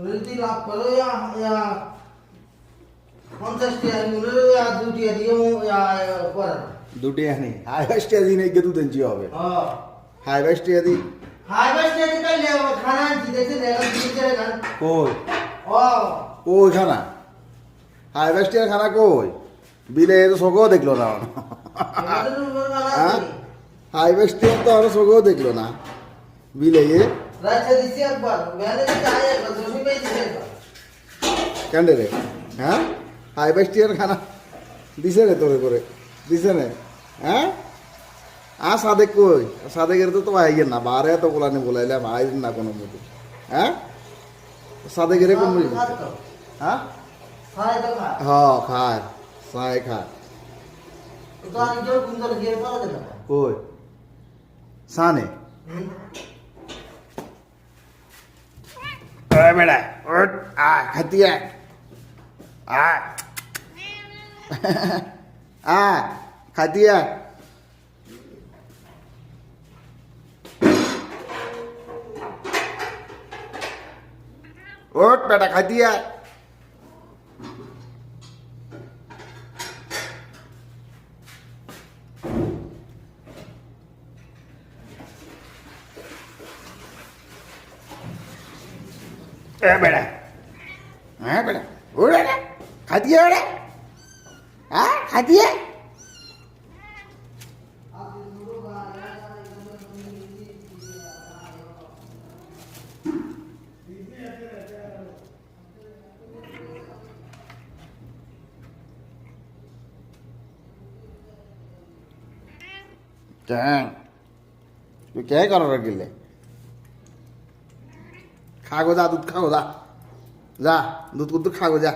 যদি লাভ করো ইয়া 50 টাকা মূল্য আর 2 টাকা দিয়ে করেন দুটি আনি হাই বাইস্টিয়া দিন এই গেতু দেনছি হবে হ্যাঁ হাই বাইস্টিয়া দি হাই বাইস্টিয়া দি কালে খানা আনছি দেখছেন এখন দিতে খান কই ও ওই খানা হাই বাইস্টিয়ার খানা কই বিলে তো সগও দেখলো না হ্যাঁ হাই বাইস্টিয়ার তো আর সগও দেখলো না বিলে রাজা দিছি একবার মেলে দিতে আয় একবার জমি পেয়ে দিছে একবার কেন রে হ্যাঁ হাই বাইস্টিয়ার খানা দিছে রে তোরে করে দিছে না হ্যাঁ সাদেক কই সাদেকের তো আইগেন না বারে তো বলানি বলাইলাম আইন না কোনো মতো হ্যাঁ সাদেকের কোন বলি হ্যাঁ খায় তো খা হ্যাঁ খায় সাই খায় তো আর জোর কুন্দর গিয়ে পালা দেন কই সানে এ বেড়া ওট খাতিয়া খাতিয়া ওট বেটা খাতিয়া बेटा हाँ बेटा उड़ा ना खाती है बेटा हाँ खाती है तू क्या कर रहा गिले खागो जा दूध खागो जा जा दूध को दूध खागो जा